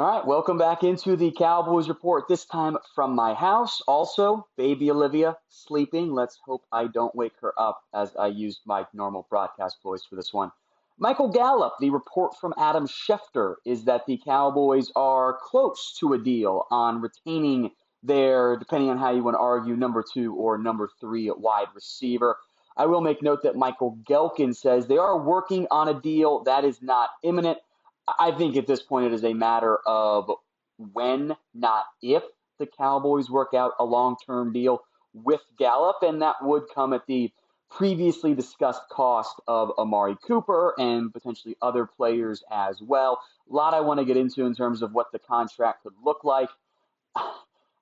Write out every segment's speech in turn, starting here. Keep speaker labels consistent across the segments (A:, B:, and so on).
A: All right, welcome back into the Cowboys Report, this time from my house. Also, baby Olivia sleeping. Let's hope I don't wake her up as I used my normal broadcast voice for this one. Michael Gallup, the report from Adam Schefter is that the Cowboys are close to a deal on retaining their, depending on how you want to argue, number two or number three wide receiver. I will make note that Michael Gelkin says they are working on a deal that is not imminent. I think at this point it is a matter of when, not if, the Cowboys work out a long-term deal with Gallup, and that would come at the previously discussed cost of Amari Cooper and potentially other players as well. A lot I want to get into in terms of what the contract could look like.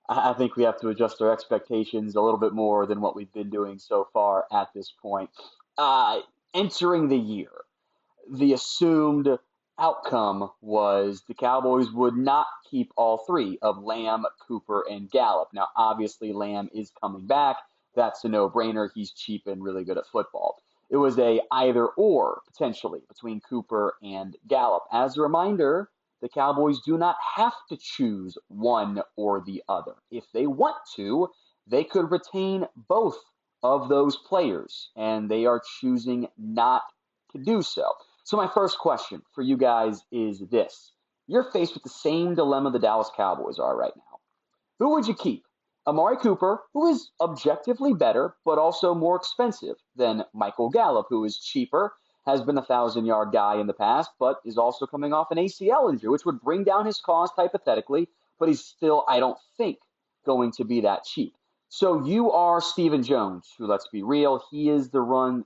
A: I think we have to adjust our expectations a little bit more than what we've been doing so far at this point. Entering the year, the assumed outcome was the Cowboys would not keep all three of Lamb, Cooper, and Gallup. Now, obviously, Lamb is coming back. That's a no-brainer. He's cheap and really good at football. It was a either or, potentially, between Cooper and Gallup. As a reminder, the Cowboys do not have to choose one or the other. If they want to, they could retain both of those players, and they are choosing not to do so. So my first question for you guys is this. You're faced with the same dilemma the Dallas Cowboys are right now. Who would you keep? Amari Cooper, who is objectively better, but also more expensive than Michael Gallup, who is cheaper, has been a 1,000-yard guy in the past, but is also coming off an ACL injury, which would bring down his cost hypothetically, but he's still, I don't think, going to be that cheap. So you are Stephen Jones, who, let's be real, he is the one,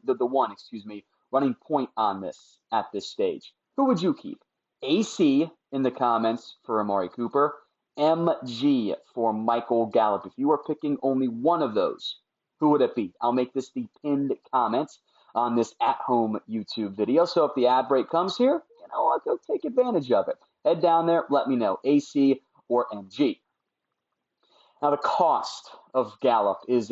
A: running point on this at this stage. Who would you keep? AC in the comments for Amari Cooper, MG for Michael Gallup. If you are picking only one of those, who would it be? I'll make this the pinned comment on this at-home YouTube video. So if the ad break comes here, I'll go take advantage of it. Head down there, let me know, AC or MG. Now, the cost of Gallup is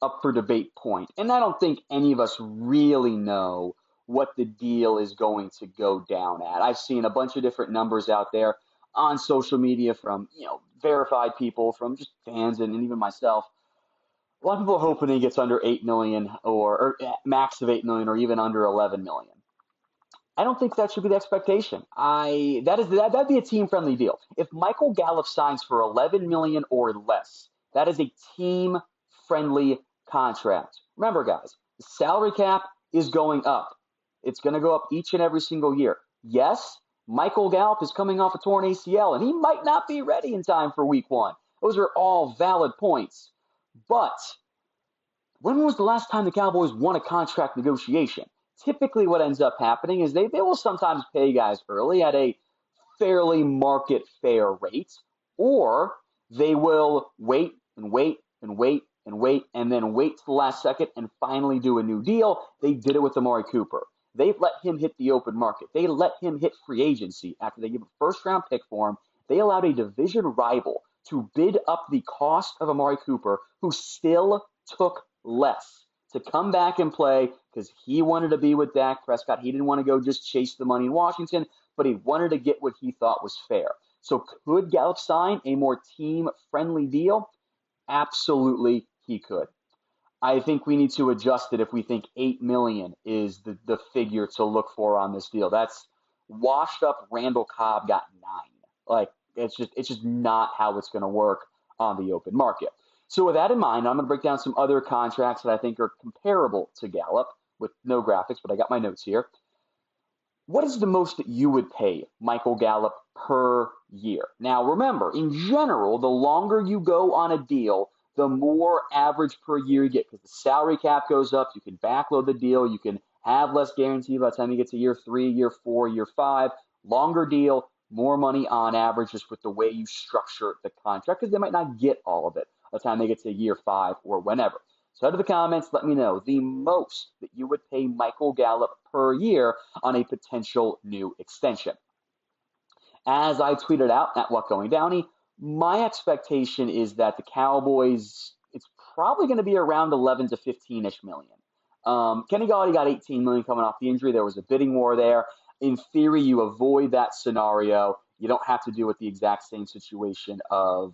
A: up for debate point, and I don't think any of us really know what the deal is going to go down at. I've seen a bunch of different numbers out there on social media from verified people, from just fans, and even myself. A lot of people are hoping he gets under $8 million or max of $8 million or even under $11 million. I don't think that should be the expectation. That'd be a team-friendly deal. If Michael Gallup signs for $11 million or less, that is a team-friendly contract. Remember, guys, the salary cap is going up. It's going to go up each and every single year. Yes, Michael Gallup is coming off a torn ACL, and he might not be ready in time for Week 1. Those are all valid points. But when was the last time the Cowboys won a contract negotiation? Typically what ends up happening is they will sometimes pay guys early at a fairly market fair rate, or they will wait and wait and wait and wait and then wait to the last second and finally do a new deal. They did it with Amari Cooper. They've let him hit the open market. They let him hit free agency after they gave a first-round pick for him. They allowed a division rival to bid up the cost of Amari Cooper, who still took less, to come back and play because he wanted to be with Dak Prescott. He didn't want to go just chase the money in Washington, but he wanted to get what he thought was fair. So could Gallup sign a more team-friendly deal? Absolutely, he could. I think we need to adjust it if we think $8 million is the figure to look for on this deal. That's washed up Randall Cobb got 9. Like, it's just not how it's going to work on the open market. So with that in mind, I'm going to break down some other contracts that I think are comparable to Gallup with no graphics, but I got my notes here. What is the most that you would pay Michael Gallup per year? Now, remember, in general, the longer you go on a deal, the more average per year you get because the salary cap goes up. You can backload the deal. You can have less guarantee by the time you get to year 3, year 4, year 5. Longer deal, more money on average just with the way you structure the contract because they might not get all of it by the time they get to year 5 or whenever. So head to the comments, let me know the most that you would pay Michael Gallup per year on a potential new extension. As I tweeted out at What Going Downey, my expectation is that the Cowboys, it's probably going to be around 11 to 15-ish million. Kenny Galladay got 18 million coming off the injury. There was a bidding war there. In theory, you avoid that scenario. You don't have to deal with the exact same situation of,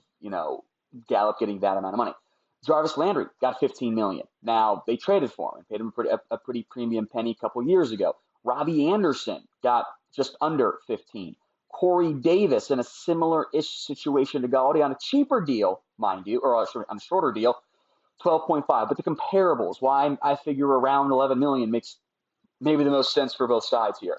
A: Gallup getting that amount of money. Jarvis Landry got 15 million. Now they traded for him and paid him a pretty premium penny a couple years ago. Robbie Anderson got just under 15. Corey Davis in a similar-ish situation to Galladay on a cheaper deal, mind you, or on a shorter deal, 12.5. But the comparables, why I figure around 11 million makes maybe the most sense for both sides here.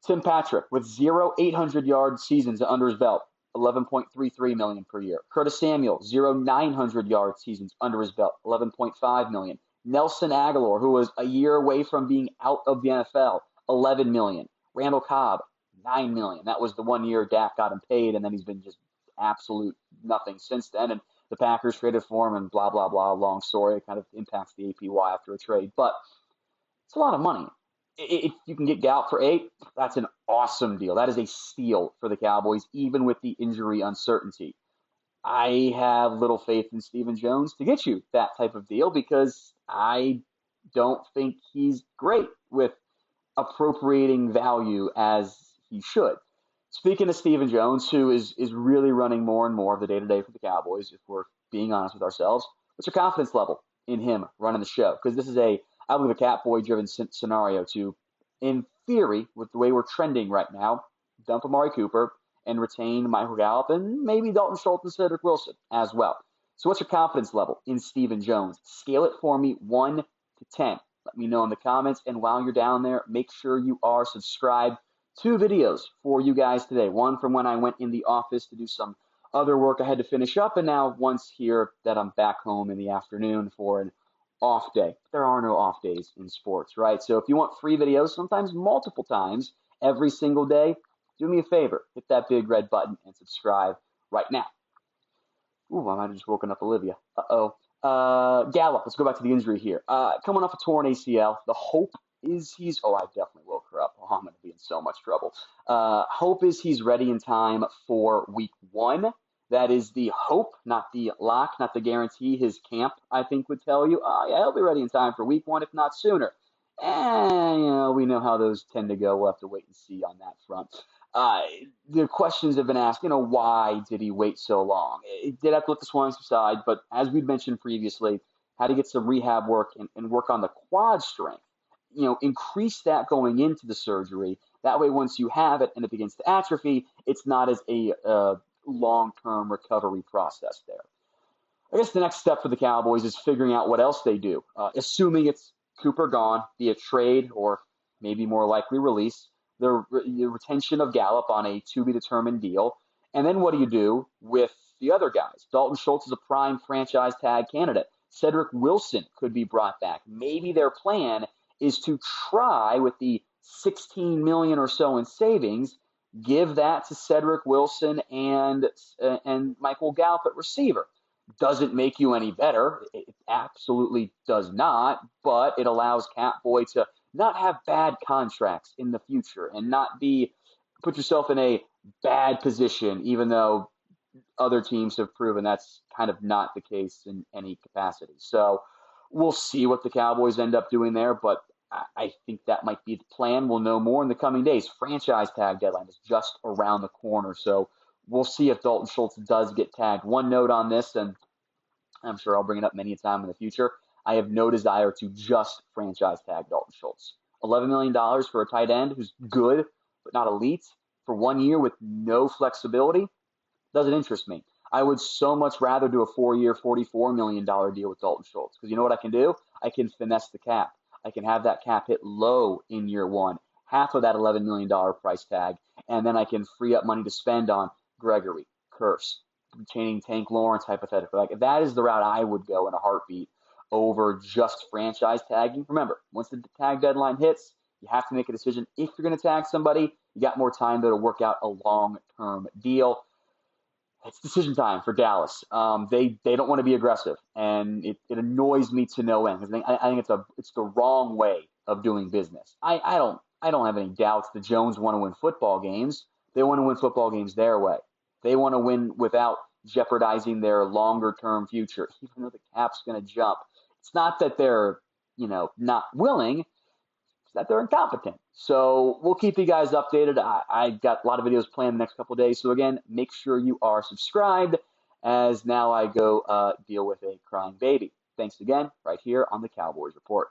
A: Tim Patrick with 0 800-yard seasons under his belt, 11.33 million per year. Curtis Samuel, 0 900-yard seasons under his belt, 11.5 million. Nelson Aguilar, who was a year away from being out of the NFL, 11 million. Randall Cobb, 9 million. That was the 1 year Dak got him paid, and then he's been just absolute nothing since then. And the Packers traded for him, and blah, blah, blah. Long story. It kind of impacts the APY after a trade. But it's a lot of money. If you can get Gallup for 8, that's an awesome deal. That is a steal for the Cowboys, even with the injury uncertainty. I have little faith in Stephen Jones to get you that type of deal because I don't think he's great with appropriating value as he should. Speaking of Stephen Jones, who is really running more and more of the day-to-day for the Cowboys, if we're being honest with ourselves, what's your confidence level in him running the show? Because this is I believe, a Catboy-driven scenario to, in theory, with the way we're trending right now, dump Amari Cooper and retain Michael Gallup and maybe Dalton Schultz and Cedric Wilson as well. So what's your confidence level in Stephen Jones? Scale it for me 1 to 10. Let me know in the comments. And while you're down there, make sure you are subscribed. 2 videos for you guys today. One from when I went in the office to do some other work I had to finish up, and now once here that I'm back home in the afternoon for an off day. There are no off days in sports, right? So if you want free videos, sometimes multiple times every single day, do me a favor. Hit that big red button and subscribe right now. Ooh, I might have just woken up Olivia. Gallup, let's go back to the injury here. Coming off a torn ACL, the hope is I definitely woke her up. Oh, I'm going to be in so much trouble. Hope is he's ready in time for week 1. That is the hope, not the lock, not the guarantee. His camp, I think, would tell you, yeah, he'll be ready in time for week 1, if not sooner. And, we know how those tend to go. We'll have to wait and see on that front. The questions have been asked, why did he wait so long? It did have to let the swelling subside, but as we've mentioned previously, had to get some rehab work and work on the quad strength. Increase that going into the surgery. That way, once you have it and it begins to atrophy, it's not as a long-term recovery process there. I guess the next step for the Cowboys is figuring out what else they do. Assuming it's Cooper gone via trade or maybe more likely release, the retention of Gallup on a to-be-determined deal. And then what do you do with the other guys? Dalton Schultz is a prime franchise tag candidate. Cedric Wilson could be brought back. Maybe their plan is to try with the $16 million or so in savings, give that to Cedric Wilson and Michael Gallup at receiver. Doesn't make you any better. It absolutely does not, but it allows Catboy to not have bad contracts in the future and not put yourself in a bad position, even though other teams have proven that's kind of not the case in any capacity. So we'll see what the Cowboys end up doing there, but I think that might be the plan. We'll know more in the coming days. Franchise tag deadline is just around the corner, so we'll see if Dalton Schultz does get tagged. One note on this, and I'm sure I'll bring it up many a time in the future, I have no desire to just franchise tag Dalton Schultz. $11 million for a tight end who's good but not elite for 1 year with no flexibility doesn't interest me. I would so much rather do a 4-year, $44 million deal with Dalton Schultz because you know what I can do? I can finesse the cap. I can have that cap hit low in year 1, half of that $11 million price tag, and then I can free up money to spend on Gregory, Curse, retaining Tank Lawrence hypothetically. Like that is the route I would go in a heartbeat over just franchise tagging. Remember, once the tag deadline hits, you have to make a decision. If you're going to tag somebody, you got more time to work out a long-term deal. It's decision time for Dallas. They don't want to be aggressive, and it annoys me to no end because I think it's the wrong way of doing business. I don't have any doubts the Jones want to win football games. They want to win football games their way. They want to win without jeopardizing their longer-term future, even though the cap's going to jump. It's not that they're not willing. is that they're incompetent. So we'll keep you guys updated. I've got a lot of videos planned the next couple of days. So again, make sure you are subscribed as now I go deal with a crying baby. Thanks again, right here on the Cowboys Report.